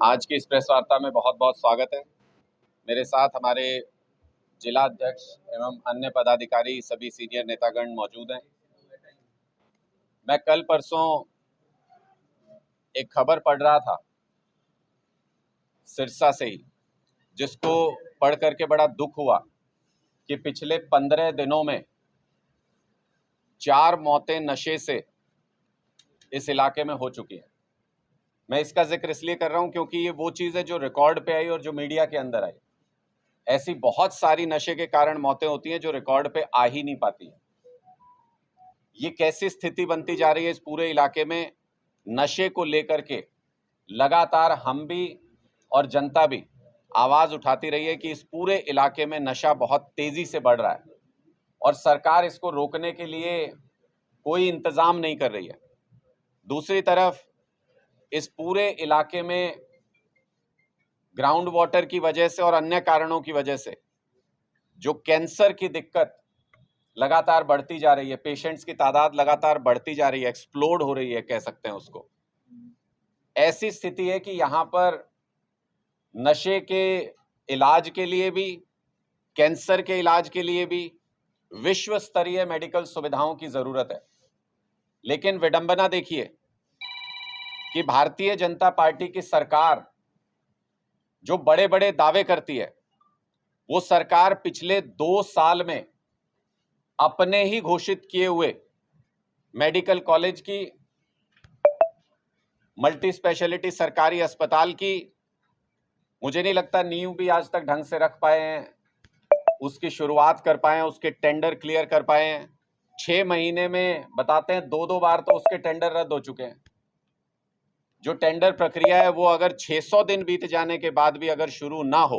आज की इस प्रेस वार्ता में बहुत बहुत स्वागत है। मेरे साथ हमारे जिला अध्यक्ष एवं अन्य पदाधिकारी सभी सीनियर नेतागण मौजूद हैं। मैं कल परसों एक खबर पढ़ रहा था सिरसा से ही, जिसको पढ़ करके बड़ा दुख हुआ कि पिछले 15 दिनों में 4 मौतें नशे से इस इलाके में हो चुकी हैं। मैं इसका जिक्र इसलिए कर रहा हूं क्योंकि ये वो चीज़ है जो रिकॉर्ड पे आई और जो मीडिया के अंदर आई। ऐसी बहुत सारी नशे के कारण मौतें होती हैं जो रिकॉर्ड पे आ ही नहीं पाती हैं। ये कैसी स्थिति बनती जा रही है इस पूरे इलाके में, नशे को लेकर के लगातार हम भी और जनता भी आवाज उठाती रही है कि इस पूरे इलाके में नशा बहुत तेजी से बढ़ रहा है और सरकार इसको रोकने के लिए कोई इंतजाम नहीं कर रही है। दूसरी तरफ इस पूरे इलाके में ग्राउंड वाटर की वजह से और अन्य कारणों की वजह से जो कैंसर की दिक्कत लगातार बढ़ती जा रही है, पेशेंट्स की तादाद लगातार बढ़ती जा रही है, एक्सप्लोड हो रही है कह सकते हैं उसको। ऐसी स्थिति है कि यहाँ पर नशे के इलाज के लिए भी, कैंसर के इलाज के लिए भी विश्व स्तरीय मेडिकल सुविधाओं की जरूरत है। लेकिन विडंबना देखिए कि भारतीय जनता पार्टी की सरकार जो बड़े बड़े दावे करती है, वो सरकार पिछले 2 साल में अपने ही घोषित किए हुए मेडिकल कॉलेज की, मल्टी स्पेशलिटी सरकारी अस्पताल की, मुझे नहीं लगता नींव भी आज तक ढंग से रख पाए हैं, उसकी शुरुआत कर पाए हैं, उसके टेंडर क्लियर कर पाए हैं। 6 महीने में बताते हैं 2-2 बार तो उसके टेंडर रद्द हो चुके हैं। जो टेंडर प्रक्रिया है वो अगर 600 दिन बीत जाने के बाद भी अगर शुरू ना हो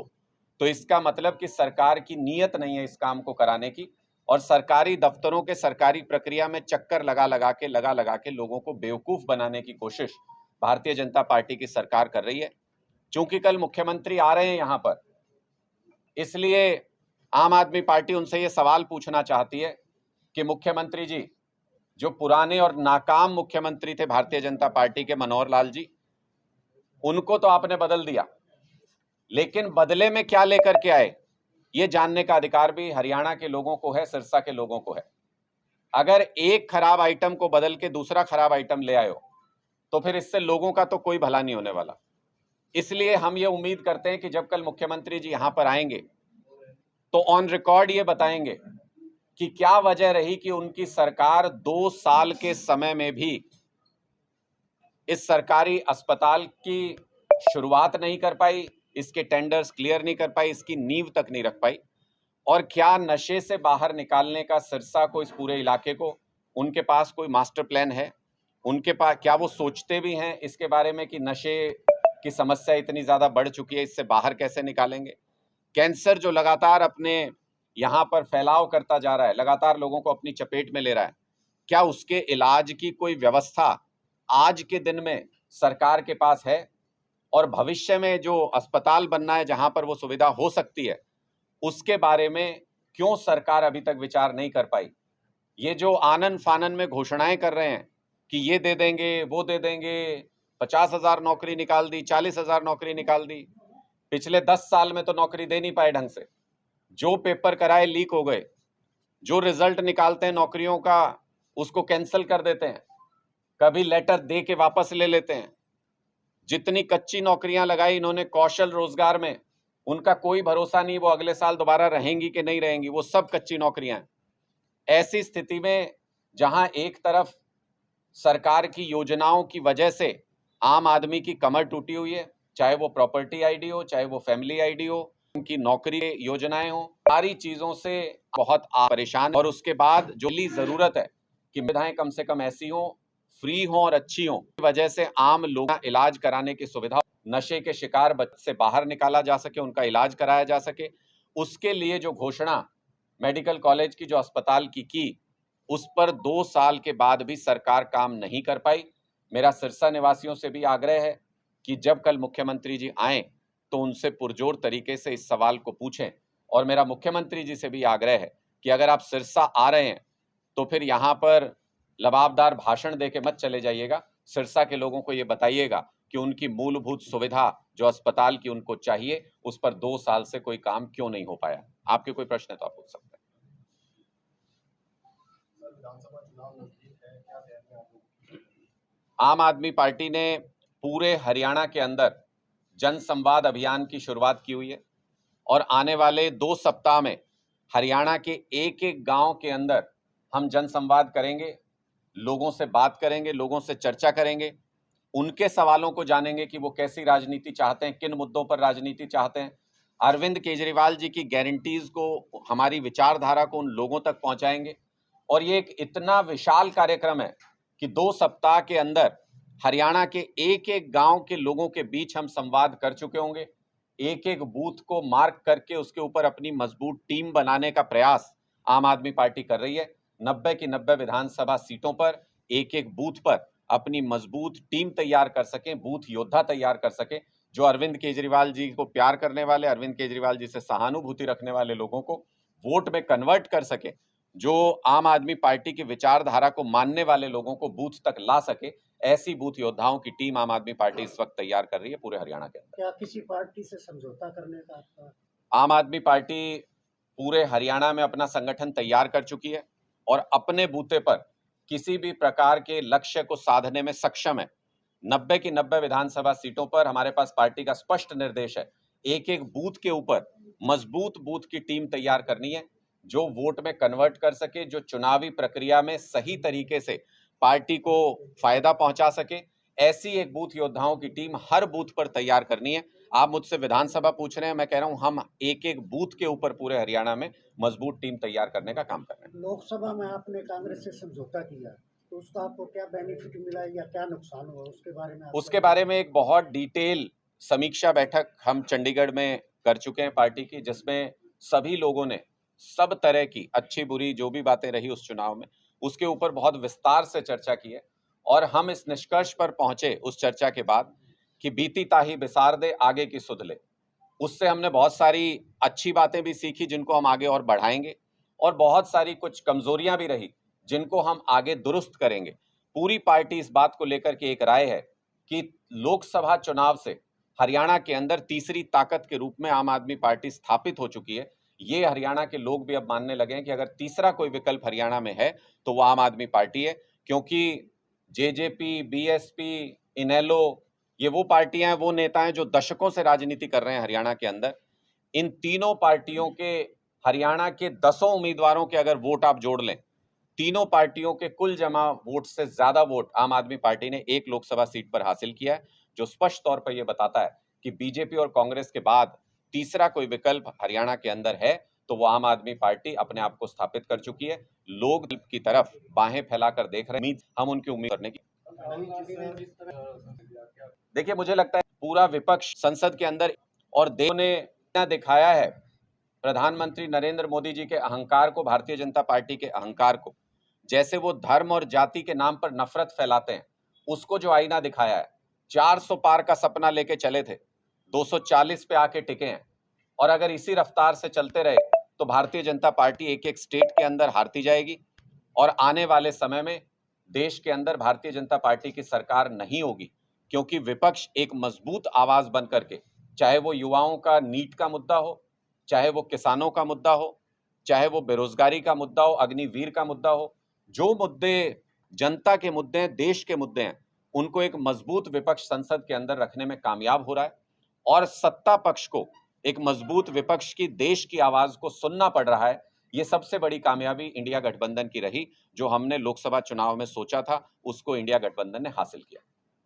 तो इसका मतलब कि सरकार की नीयत नहीं है इस काम को कराने की, और सरकारी दफ्तरों के सरकारी प्रक्रिया में चक्कर लगा लगा के लोगों को बेवकूफ बनाने की कोशिश भारतीय जनता पार्टी की सरकार कर रही है। चूंकि कल मुख्यमंत्री आ रहे हैं यहाँ पर, इसलिए आम आदमी पार्टी उनसे ये सवाल पूछना चाहती है कि मुख्यमंत्री जी, जो पुराने और नाकाम मुख्यमंत्री थे भारतीय जनता पार्टी के, मनोहर लाल जी, उनको तो आपने बदल दिया, लेकिन बदले में क्या लेकर के आए ये जानने का अधिकार भी हरियाणा के लोगों को है, सिरसा के लोगों को है। अगर एक खराब आइटम को बदल के दूसरा खराब आइटम ले आए हो तो फिर इससे लोगों का तो कोई भला नहीं होने वाला। इसलिए हम ये उम्मीद करते हैं कि जब कल मुख्यमंत्री जी यहां पर आएंगे तो ऑन रिकॉर्ड ये बताएंगे कि क्या वजह रही कि उनकी सरकार 2 साल के समय में भी इस सरकारी अस्पताल की शुरुआत नहीं कर पाई, इसके टेंडर्स क्लियर नहीं कर पाई, इसकी नींव तक नहीं रख पाई। और क्या नशे से बाहर निकालने का सिरसा को, इस पूरे इलाके को, उनके पास कोई मास्टर प्लान है? उनके पास क्या वो सोचते भी हैं इसके बारे में कि नशे की समस्या इतनी ज्यादा बढ़ चुकी है, इससे बाहर कैसे निकालेंगे? कैंसर जो लगातार अपने यहाँ पर फैलाव करता जा रहा है, लगातार लोगों को अपनी चपेट में ले रहा है, क्या उसके इलाज की कोई व्यवस्था आज के दिन में सरकार के पास है? और भविष्य में जो अस्पताल बनना है जहां पर वो सुविधा हो सकती है, उसके बारे में क्यों सरकार अभी तक विचार नहीं कर पाई? ये जो आनन फानन में घोषणाएं कर रहे हैं कि ये दे देंगे, वो दे देंगे, 50,000 नौकरी निकाल दी, 40,000 नौकरी निकाल दी, पिछले 10 साल में तो नौकरी दे नहीं पाए ढंग से। जो पेपर कराए लीक हो गए, जो रिजल्ट निकालते हैं नौकरियों का उसको कैंसिल कर देते हैं, कभी लेटर दे के वापस ले लेते हैं। जितनी कच्ची नौकरियां लगाई इन्होंने कौशल रोजगार में, उनका कोई भरोसा नहीं वो अगले साल दोबारा रहेंगी कि नहीं रहेंगी, वो सब कच्ची नौकरियां हैं। ऐसी स्थिति में जहां एक तरफ सरकार की योजनाओं की वजह से आम आदमी की कमर टूटी हुई है, चाहे वो प्रॉपर्टी आईडी हो, चाहे वो फैमिली आईडी हो, उनकी नौकरी योजनाएं हो, सारी चीजों से बहुत परेशान। और उसके बाद जो जरूरत है कि सुविधाएं कम से कम ऐसी हो, फ्री हो और अच्छी हो, वजह से आम लोगों का इलाज कराने की सुविधा, नशे के शिकार बच्चे से बाहर निकाला जा सके, उनका इलाज कराया जा सके। उसके लिए जो घोषणा मेडिकल कॉलेज की, जो अस्पताल की, उस पर 2 साल के बाद भी सरकार काम नहीं कर पाई। मेरा सिरसा निवासियों से भी आग्रह है कि जब कल मुख्यमंत्री जी आए तो उनसे पुरजोर तरीके से इस सवाल को पूछें। और मेरा मुख्यमंत्री जी से भी आग्रह है कि अगर आप सिरसा आ रहे हैं तो फिर यहाँ पर लबाबदार भाषण देके मत चले जाइएगा। सिरसा के लोगों को ये बताइएगा कि उनकी मूलभूत सुविधा जो अस्पताल की उनको चाहिए उस पर 2 साल से कोई काम क्यों नहीं हो पाया। आपके कोई प्रश्न है तो आप पूछ सकते हैं। आम आदमी पार्टी ने पूरे हरियाणा के अंदर जन संवाद अभियान की शुरुआत की हुई है और आने वाले 2 सप्ताह में हरियाणा के एक एक गांव के अंदर हम जन संवाद करेंगे, लोगों से बात करेंगे, लोगों से चर्चा करेंगे, उनके सवालों को जानेंगे कि वो कैसी राजनीति चाहते हैं, किन मुद्दों पर राजनीति चाहते हैं। अरविंद केजरीवाल जी की गारंटीज को, हमारी विचारधारा को उन लोगों तक पहुंचाएंगे और ये एक इतना विशाल कार्यक्रम है कि 2 सप्ताह के अंदर हरियाणा के एक एक गांव के लोगों के बीच हम संवाद कर चुके होंगे। एक एक बूथ को मार्क करके उसके ऊपर अपनी मजबूत टीम बनाने का प्रयास आम आदमी पार्टी कर रही है। 90 की 90 विधानसभा सीटों पर एक एक बूथ पर अपनी मजबूत टीम तैयार कर सकें, बूथ योद्धा तैयार कर सकें, जो अरविंद केजरीवाल जी को प्यार करने वाले, अरविंद केजरीवाल जी से सहानुभूति रखने वाले लोगों को वोट में कन्वर्ट कर सके, जो आम आदमी पार्टी की विचारधारा को मानने वाले लोगों को बूथ तक ला सके, ऐसी बूथ योद्धाओं की टीम आम आदमी पार्टी इस वक्त तैयार कर रही है पूरे हरियाणा के अंदर। क्या किसी पार्टी से समझौता करने का आपका? आम आदमी पार्टी पूरे हरियाणा में अपना संगठन तैयार कर चुकी है और अपने बूते पर किसी भी प्रकार के लक्ष्य को साधने में सक्षम है। 90 की 90 विधानसभा सीटों पर हमारे पास पार्टी का स्पष्ट निर्देश है, एक एक बूथ के ऊपर मजबूत बूथ की टीम तैयार करनी है, जो वोट में कन्वर्ट कर सके, जो चुनावी प्रक्रिया में सही तरीके से पार्टी को फायदा पहुंचा सके। ऐसी एक बूथ योद्धाओं की टीम हर बूथ पर तैयार करनी है। आप मुझसे विधानसभा पूछ रहे हैं, मैं कह रहा हूं हम एक एक बूथ के ऊपर पूरे हरियाणा में मजबूत टीम तैयार करने का काम कर रहे हैं। लोकसभा में आपने कांग्रेस से समझौता किया, तो उसका आपको क्या बेनिफिट मिला या क्या नुकसान हुआ, उसके बारे में एक बहुत डिटेल समीक्षा बैठक हम चंडीगढ़ में कर चुके हैं पार्टी की, जिसमें सभी लोगों ने सब तरह की अच्छी बुरी जो भी बातें रही उस चुनाव में, उसके ऊपर बहुत विस्तार से चर्चा की है और हम इस निष्कर्ष पर पहुंचे उस चर्चा के बाद कि बीती ताही बिसार दे, आगे की सुध ले। उससे हमने बहुत सारी अच्छी बातें भी सीखी जिनको हम आगे और बढ़ाएंगे और बहुत सारी कुछ कमजोरियां भी रही जिनको हम आगे दुरुस्त करेंगे। पूरी पार्टी इस बात को लेकर के एक राय है कि लोकसभा चुनाव से हरियाणा के अंदर तीसरी ताकत के रूप में आम आदमी पार्टी स्थापित हो चुकी है। ये हरियाणा के लोग भी अब मानने लगे हैं कि अगर तीसरा कोई विकल्प हरियाणा में है तो वो आम आदमी पार्टी है, क्योंकि जेजेपी, बीएसपी, इनेलो, ये वो पार्टियां हैं, वो नेता हैं जो दशकों से राजनीति कर रहे हैं हरियाणा के अंदर। इन तीनों पार्टियों के हरियाणा के 10 उम्मीदवारों के अगर वोट आप जोड़ लें, तीनों पार्टियों के कुल जमा वोट से ज्यादा वोट आम आदमी पार्टी ने एक लोकसभा सीट पर हासिल किया है, जो स्पष्ट तौर पर यह बताता है कि बीजेपी और कांग्रेस के बाद तीसरा कोई विकल्प हरियाणा के अंदर है तो वो आम आदमी पार्टी अपने आप को स्थापित कर चुकी है। लोग की तरफ बाहें फैलाकर देख रहे हैं, हम उनकी उम्मीद करने की। देखिए, मुझे लगता है पूरा विपक्ष संसद के अंदर और देश ने दिखाया है प्रधानमंत्री नरेंद्र मोदी जी के अहंकार को, भारतीय जनता पार्टी के अहंकार को। जैसे वो धर्म और जाति के नाम पर नफरत फैलाते हैं, उसको जो आईना दिखाया है। 400 पार का सपना लेके चले थे, 240 पे आके टिके हैं और अगर इसी रफ्तार से चलते रहे तो भारतीय जनता पार्टी एक एक स्टेट के अंदर हारती जाएगी और आने वाले समय में देश के अंदर भारतीय जनता पार्टी की सरकार नहीं होगी, क्योंकि विपक्ष एक मजबूत आवाज बन करके, चाहे वो युवाओं का नीट का मुद्दा हो, चाहे वो किसानों का मुद्दा हो, चाहे वो बेरोजगारी का मुद्दा हो, अग्निवीर का मुद्दा हो, जो मुद्दे जनता के मुद्दे हैं, देश के मुद्दे हैं, उनको एक मजबूत विपक्ष संसद के अंदर रखने में कामयाब हो रहा है और सत्ता पक्ष को एक मजबूत विपक्ष की, देश की आवाज को सुनना पड़ रहा है। ये सबसे बड़ी कामयाबी इंडिया गठबंधन की रही। जो हमने लोकसभा चुनाव में सोचा था उसको इंडिया गठबंधन ने हासिल किया।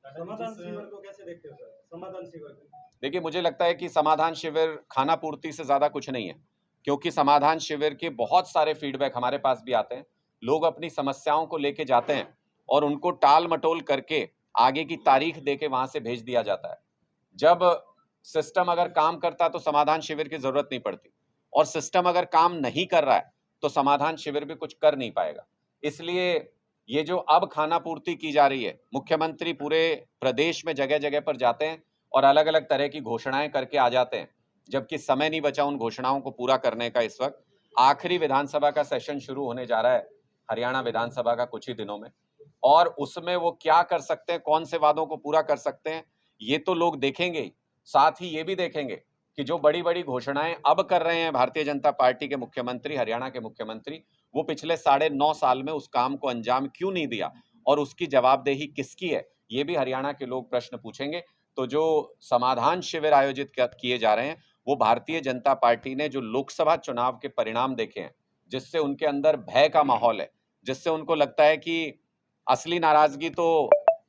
समाधान शिविर को कैसे देखते हो सर? समाधान शिविर, देखिए, मुझे लगता है कि समाधान शिविर खाना पूर्ति से ज्यादा कुछ नहीं है, क्योंकि समाधान शिविर के बहुत सारे फीडबैक हमारे पास भी आते हैं। लोग अपनी समस्याओं को लेके जाते हैं और उनको टाल मटोल करके आगे की तारीख देके वहां से भेज दिया जाता है। जब सिस्टम अगर काम करता तो समाधान शिविर की जरूरत नहीं पड़ती, और सिस्टम अगर काम नहीं कर रहा है तो समाधान शिविर भी कुछ कर नहीं पाएगा। इसलिए ये जो अब खाना पूर्ति की जा रही है, मुख्यमंत्री पूरे प्रदेश में जगह जगह पर जाते हैं और अलग अलग तरह की घोषणाएं करके आ जाते हैं, जबकि समय नहीं बचा उन घोषणाओं को पूरा करने का। इस वक्त आखिरी विधानसभा का सेशन शुरू होने जा रहा है हरियाणा विधानसभा का कुछ ही दिनों में, और उसमें वो क्या कर सकते हैं, कौन से वादों को पूरा कर सकते हैं, ये तो लोग देखेंगे ही, साथ ही ये भी देखेंगे कि जो बड़ी बड़ी घोषणाएं अब कर रहे हैं भारतीय जनता पार्टी के मुख्यमंत्री, हरियाणा के मुख्यमंत्री, वो पिछले 9.5 साल में उस काम को अंजाम क्यों नहीं दिया और उसकी जवाबदेही किसकी है, ये भी हरियाणा के लोग प्रश्न पूछेंगे। तो जो समाधान शिविर आयोजित किए जा रहे हैं, वो भारतीय जनता पार्टी ने जो लोकसभा चुनाव के परिणाम देखे हैं, जिससे उनके अंदर भय का माहौल है, जिससे उनको लगता है कि असली नाराजगी तो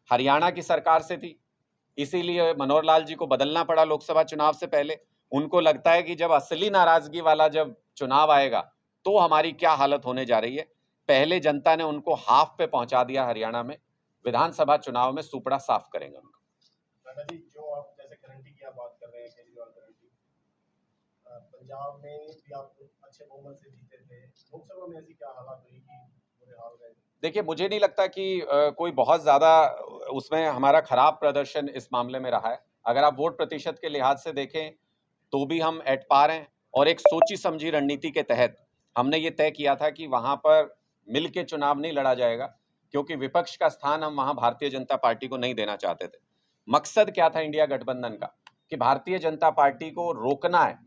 हरियाणा की सरकार से थी, इसीलिए मनोहर लाल जी को बदलना पड़ा लोकसभा चुनाव से पहले। उनको लगता है कि जब असली नाराजगी वाला जब चुनाव आएगा तो हमारी क्या हालत होने जा रही है। पहले जनता ने उनको हाफ पे पहुंचा दिया हरियाणा में, विधानसभा चुनाव में सुपड़ा साफ करेंगे उनको। जी, जो आप जैसे गारंटी की आप बात कर रहे हैं, केजरीवाल गारंटी, पंजाब में भी आप अच्छे बहुमत से जीते थे, लोकसभा में ऐसी क्या हालात हुई कि बुरे हाल रहे? देखिए, मुझे नहीं लगता कि कोई बहुत ज्यादा उसमें हमारा खराब प्रदर्शन इस मामले में रहा है। अगर आप वोट प्रतिशत के लिहाज से देखें तो भी हम एट पार हैं, और एक सोची समझी रणनीति के तहत हमने ये तय किया था कि वहां पर मिल के चुनाव नहीं लड़ा जाएगा, क्योंकि विपक्ष का स्थान हम वहां भारतीय जनता पार्टी को नहीं देना चाहते थे। मकसद क्या था इंडिया गठबंधन का, कि भारतीय जनता पार्टी को रोकना है,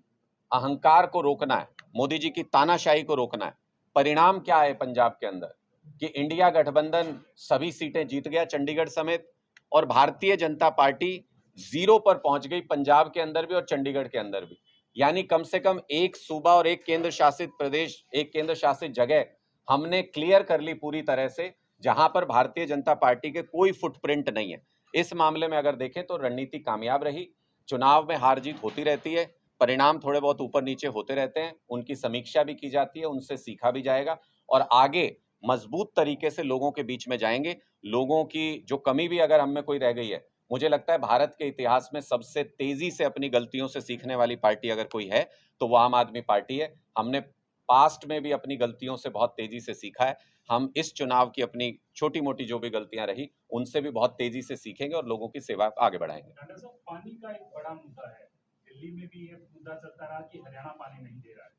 अहंकार को रोकना है, मोदी जी की तानाशाही को रोकना है। परिणाम क्या है पंजाब के अंदर कि इंडिया गठबंधन सभी सीटें जीत गया चंडीगढ़ समेत, और भारतीय जनता पार्टी 0 पर पहुंच गई पंजाब के अंदर भी और चंडीगढ़ के अंदर भी। यानी कम से कम एक सूबा और एक केंद्र शासित प्रदेश, एक केंद्र शासित जगह हमने क्लियर कर ली पूरी तरह से, जहां पर भारतीय जनता पार्टी के कोई फुटप्रिंट नहीं है। इस मामले में अगर देखें तो रणनीति कामयाब रही। चुनाव में हार जीत होती रहती है, परिणाम थोड़े बहुत ऊपर नीचे होते रहते हैं, उनकी समीक्षा भी की जाती है, उनसे सीखा भी जाएगा और आगे मजबूत तरीके से लोगों के बीच में जाएंगे। लोगों की जो कमी भी अगर हम में कोई रह गई है, मुझे लगता है भारत के इतिहास में सबसे तेजी से अपनी गलतियों से सीखने वाली पार्टी अगर कोई है तो वो आम आदमी पार्टी है। हमने पास्ट में भी अपनी गलतियों से बहुत तेजी से सीखा है। हम इस चुनाव की अपनी छोटी मोटी जो भी गलतियां रही उनसे भी बहुत तेजी से सीखेंगे और लोगों की सेवा आगे बढ़ाएंगे। पानी का एक बड़ा मुद्दा है, दिल्ली में भी ये मुद्दा चलता रहा कि हरियाणा पानी नहीं दे रहा है।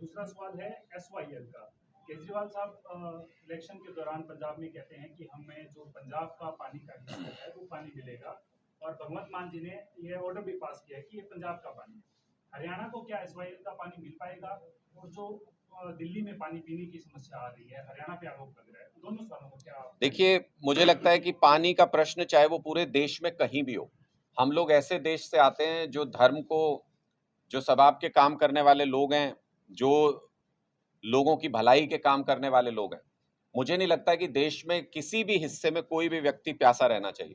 दूसरा सवाल है SYL का। केजरीवाल साहब इलेक्शन के दौरान पंजाब में कहते हैं कि हमें जो पंजाब का पानी का हिस्सा है वो पानी मिलेगा, और भगवंत मान जी ने ये ऑर्डर भी पास किया है कि ये पंजाब का पानी है। हरियाणा को क्या SYL का पानी मिल पाएगा? और जो दिल्ली में पानी पीने की समस्या आ रही है, हरियाणा पे आरोप लग रहा है, दोनों सवालों को क्या? देखिए, मुझे लगता है कि पानी का प्रश्न चाहे वो पूरे देश में कहीं भी हो, हम लोग ऐसे देश से आते हैं जो धर्म को, जो सबाब के काम करने वाले लोग हैं, जो लोगों की भलाई के काम करने वाले लोग हैं। मुझे नहीं लगता कि देश में किसी भी हिस्से में कोई भी व्यक्ति प्यासा रहना चाहिए।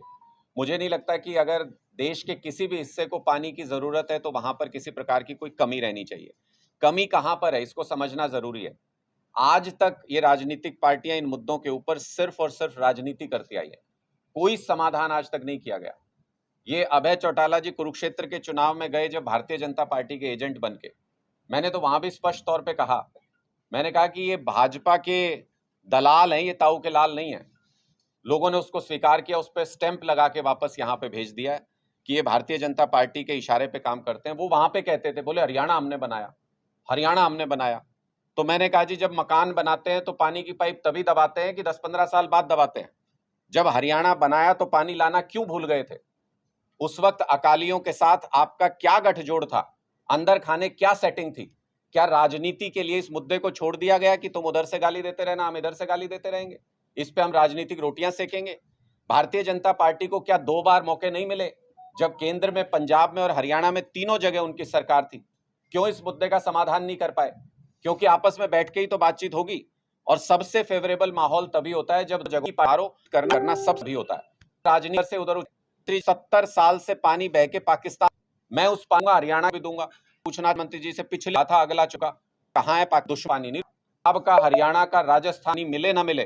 मुझे नहीं लगता कि अगर देश के किसी भी हिस्से को पानी की जरूरत है तो वहां पर किसी प्रकार की कोई कमी रहनी चाहिए। कमी कहां पर है इसको समझना जरूरी है। आज तक ये राजनीतिक पार्टियां इन मुद्दों के ऊपर सिर्फ और सिर्फ राजनीति करती आई है, कोई समाधान आज तक नहीं किया गया। ये अभय चौटाला जी कुरुक्षेत्र के चुनाव में गए जब भारतीय जनता पार्टी के एजेंट बन के, मैंने तो वहां भी स्पष्ट तौर पे कहा, मैंने कहा कि ये भाजपा के दलाल हैं, ये ताऊ के लाल नहीं है। लोगों ने उसको स्वीकार किया, उस पर स्टैंप लगा के वापस यहाँ पे भेज दिया है कि ये भारतीय जनता पार्टी के इशारे पे काम करते हैं। वो वहां पे कहते थे, बोले हरियाणा हमने बनाया, हरियाणा हमने बनाया। तो मैंने कहा जी, जब मकान बनाते हैं तो पानी की पाइप तभी दबाते हैं कि 10-15 साल बाद दबाते हैं। जब हरियाणा बनाया तो पानी लाना क्यों भूल गए थे? उस वक्त अकालियों के साथ आपका क्या गठजोड़ था? अंदर खाने क्या सेटिंग थी? क्या राजनीति के लिए इस मुद्दे को छोड़ दिया गया कि तुम उधर से गाली देते रहना, हम इधर से गाली देते रहेंगे, इस पे हम राजनीतिक रोटियां सेकेंगे? भारतीय जनता पार्टी को क्या 2 बार मौके नहीं मिले जब केंद्र में, पंजाब में और हरियाणा में तीनों जगह उनकी सरकार थी? क्यों इस मुद्दे का समाधान नहीं कर पाए? क्योंकि आपस में बैठ के ही तो बातचीत होगी, और सबसे फेवरेबल माहौल तभी होता है जब जगह पारो करना सब भी होता है। राजनीति से उधर 70 साल से पानी बह के पाकिस्तान, मैं उस पाऊंगा, हरियाणा भी दूंगा। पूछना मंत्री जी से, पिछले था अगला चुका, कहाँ है दुश्मनी नहीं, अब का हरियाणा का राजस्थानी मिले ना मिले,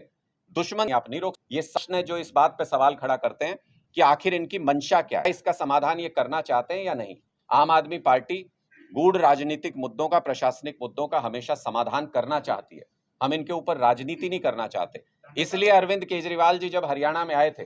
दुश्मन आप नहीं रोक। ये सच ने जो इस बात पे सवाल खड़ा करते हैं कि आखिर इनकी मंशा क्या है, इसका समाधान ये करना चाहते हैं या नहीं। आम आदमी पार्टी गूढ़ राजनीतिक मुद्दों का, प्रशासनिक मुद्दों का हमेशा समाधान करना चाहती है, हम इनके ऊपर राजनीति नहीं करना चाहते। इसलिए अरविंद केजरीवाल जी जब हरियाणा में आए थे,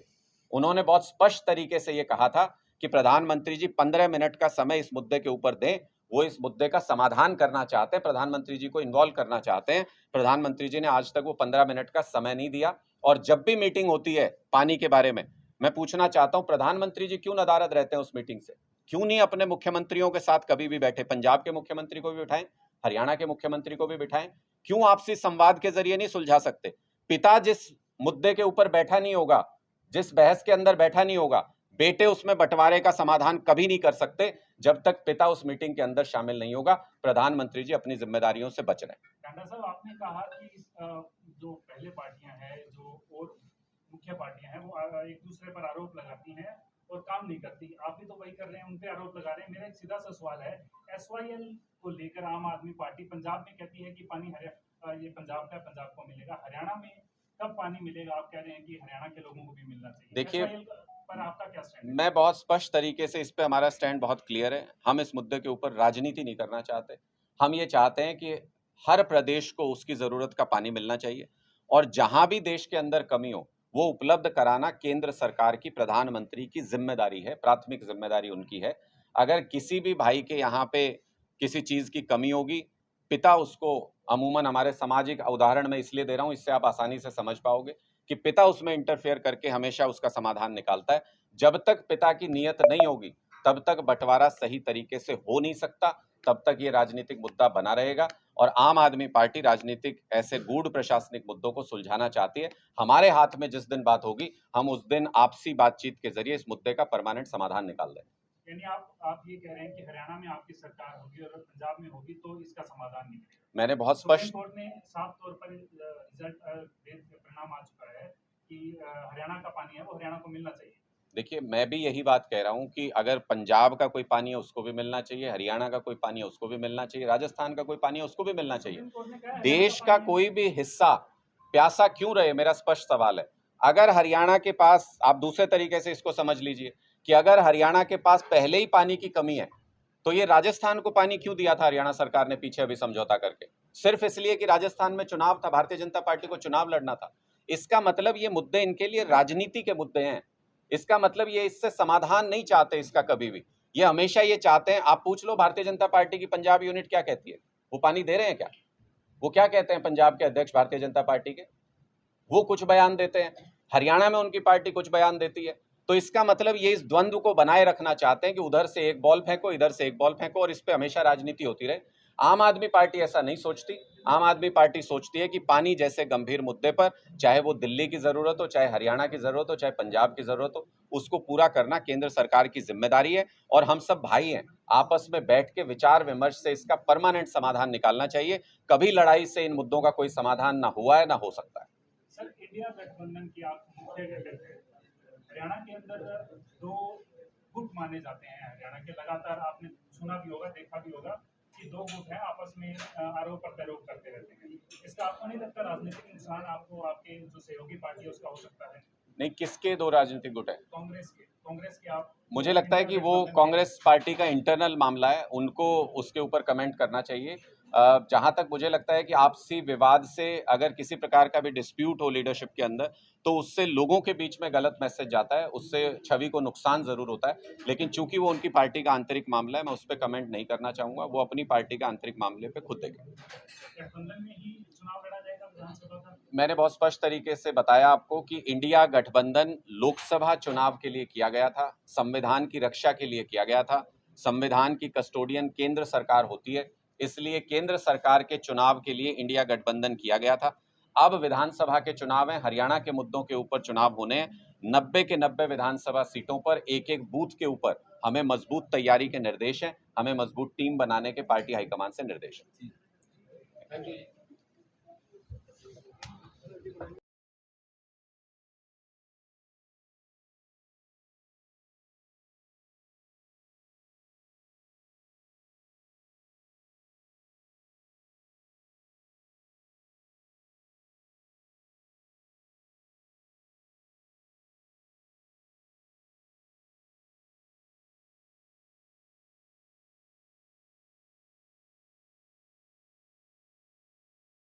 उन्होंने बहुत स्पष्ट तरीके से ये कहा था कि प्रधानमंत्री जी 15 मिनट का समय इस मुद्दे के ऊपर दें, वो इस मुद्दे का समाधान करना चाहते हैं, प्रधानमंत्री जी को इन्वॉल्व करना चाहते हैं। प्रधानमंत्री जी ने आज तक वो 15 मिनट का समय नहीं दिया, और जब भी मीटिंग होती है पानी के बारे में, मैं पूछना चाहता हूं प्रधानमंत्री जी क्यों नदारद रहते हैं उस मीटिंग से? क्यों नहीं अपने मुख्यमंत्रियों के साथ कभी भी बैठे? पंजाब के मुख्यमंत्री को भी बिठाएं, हरियाणा के मुख्यमंत्री को भी बिठाएं। क्यों आपसी संवाद के जरिए नहीं सुलझा सकते? पिता जिस मुद्दे के ऊपर बैठा नहीं होगा, जिस बहस के अंदर बैठा नहीं होगा, बेटे उसमें बंटवारे का समाधान कभी नहीं कर सकते जब तक पिता उस मीटिंग के अंदर शामिल नहीं होगा। प्रधानमंत्री जी अपनी जिम्मेदारियों से बच रहे हैं। टांडा साहब, आपने कहा कि जो पहले पार्टियां हैं, जो और मुख्य पार्टियां हैं, वो एक दूसरे पर आरोप लगाती हैं और काम नहीं करती। आप भी तो वही कर रहे हैं, उन पे आरोप लगा रहे हैं। मेरा एक सीधा सा सवाल है, SYL को लेकर आम आदमी पार्टी पंजाब में कहती है कि पानी ये पंजाब का, पंजाब को मिलेगा। हरियाणा में कब पानी मिलेगा? आप कह रहे हैं कि हरियाणा के लोगों को भी मिलना चाहिए। देखिए, SYL पर आपका क्या स्टैंड है? मैं बहुत स्पष्ट तरीके से इस पे हमारा स्टैंड बहुत क्लियर है। हम इस मुद्दे के ऊपर राजनीति नहीं करना चाहते। हम ये चाहते हैं कि हर प्रदेश को उसकी जरूरत का पानी मिलना चाहिए और जहां भी देश के अंदर कमी हो वो उपलब्ध कराना केंद्र सरकार की, प्रधानमंत्री की जिम्मेदारी है, प्राथमिक जिम्मेदारी उनकी है। अगर किसी भी भाई के यहाँ पे किसी चीज की कमी होगी, पिता उसको, अमूमन हमारे सामाजिक उदाहरण में इसलिए दे रहा हूं, इससे आप आसानी से समझ पाओगे कि पिता उसमें इंटरफेयर करके हमेशा उसका समाधान निकालता है। जब तक पिता की नीयत नहीं होगी तब तक बंटवारा सही तरीके से हो नहीं सकता, तब तक ये राजनीतिक मुद्दा बना रहेगा। और आम आदमी पार्टी राजनीतिक ऐसे गूढ़ प्रशासनिक मुद्दों को सुलझाना चाहती है। हमारे हाथ में जिस दिन बात होगी, हम उस दिन आपसी बातचीत के जरिए इस मुद्दे का परमानेंट समाधान निकाल देंगे। यानी आप ये कह रहे हैं कि हरियाणा में आपकी सरकार होगी और पंजाब में होगी तो इसका समाधान नहीं मिलेगा। मैंने बहुत सुप्रीम स्पष्ट, कोर्ट ने साफ तौर पर रिजल्ट परिणाम आ चुका है कि हरियाणा का पानी है वो हरियाणा को मिलना चाहिए। देखिए, मैं भी यही बात कह रहा हूं कि अगर पंजाब का कोई पानी है उसको भी मिलना चाहिए, हरियाणा का कोई पानी है उसको भी मिलना चाहिए, राजस्थान का कोई पानी है उसको भी मिलना चाहिए। सुप्रीम कोर्ट ने कहा है देश हरियाणा का पानी कोई भी हिस्सा प्यासा क्यों रहे, मेरा स्पष्ट सवाल है। अगर हरियाणा के पास, आप दूसरे तरीके से इसको समझ लीजिए कि अगर हरियाणा के पास पहले ही पानी की कमी है तो ये राजस्थान को पानी क्यों दिया था हरियाणा सरकार ने पीछे अभी समझौता करके? सिर्फ इसलिए कि राजस्थान में चुनाव था, भारतीय जनता पार्टी को चुनाव लड़ना था। इसका मतलब ये मुद्दे इनके लिए राजनीति के मुद्दे हैं। इसका मतलब ये इससे समाधान नहीं चाहते इसका कभी भी। ये हमेशा ये चाहते हैं, आप पूछ लो भारतीय जनता पार्टी की पंजाब यूनिट क्या कहती है, वो पानी दे रहे हैं क्या? वो क्या कहते हैं पंजाब के अध्यक्ष भारतीय जनता पार्टी के? वो कुछ बयान देते हैं, हरियाणा में उनकी पार्टी कुछ बयान देती है। तो इसका मतलब ये इस द्वंद्व को बनाए रखना चाहते हैं कि उधर से एक बॉल फेंको, इधर से एक बॉल फेंको और इस पे हमेशा राजनीति होती रहे। आम आदमी पार्टी ऐसा नहीं सोचती। आम आदमी पार्टी सोचती है कि पानी जैसे गंभीर मुद्दे पर, चाहे वो दिल्ली की जरूरत हो, चाहे हरियाणा की जरूरत हो, चाहे पंजाब की जरूरत हो, उसको पूरा करना केंद्र सरकार की जिम्मेदारी है और हम सब भाई हैं। आपस में बैठ के विचार विमर्श से इसका परमानेंट समाधान निकालना चाहिए। कभी लड़ाई से इन मुद्दों का कोई समाधान ना हुआ है, ना हो सकता है। सर, इंडिया गठबंधन की आप मुख्य कहते हैं, हरियाणा के अंदर 2 गुट माने जाते हैं। हरियाणा के लगातार आपने सुना भी होगा, देखा भी होगा कि 2 गुट हैं, आपस में आरोप प्रत्यारोप करते रहते हैं। इसका आपको नहीं लगता राजनीतिक नुकसान आपको आपके जो सहयोगी पार्टी है उसका हो सकता है? नहीं, किसके 2 राजनीतिक गुट है? कांग्रेस के आप, मुझे लगता है कि वो कांग्रेस पार्टी का इंटरनल मामला है, उनको उसके ऊपर कमेंट करना चाहिए। जहां तक मुझे लगता है कि आपसी विवाद से अगर किसी प्रकार का भी डिस्प्यूट हो लीडरशिप के अंदर, तो उससे लोगों के बीच में गलत मैसेज जाता है, उससे छवि को नुकसान जरूर होता है। लेकिन चूंकि वो उनकी पार्टी का आंतरिक मामला है, मैं उस पर कमेंट नहीं करना चाहूंगा। वो अपनी पार्टी के आंतरिक मामले पे खुद देखें। गठबंधन में ही चुनाव लड़ा जाएगा विधानसभा का? मैंने बहुत स्पष्ट तरीके से बताया आपको कि इंडिया गठबंधन लोकसभा चुनाव के लिए किया गया था, संविधान की रक्षा के लिए किया गया था। संविधान की कस्टोडियन केंद्र सरकार होती है, इसलिए केंद्र सरकार के चुनाव के लिए इंडिया गठबंधन किया गया था। अब विधानसभा के चुनाव हैं, हरियाणा के मुद्दों के ऊपर चुनाव होने हैं। 90 के 90 विधानसभा सीटों पर एक एक बूथ के ऊपर हमें मजबूत तैयारी के निर्देश हैं, हमें मजबूत टीम बनाने के पार्टी हाईकमान से निर्देश हैं।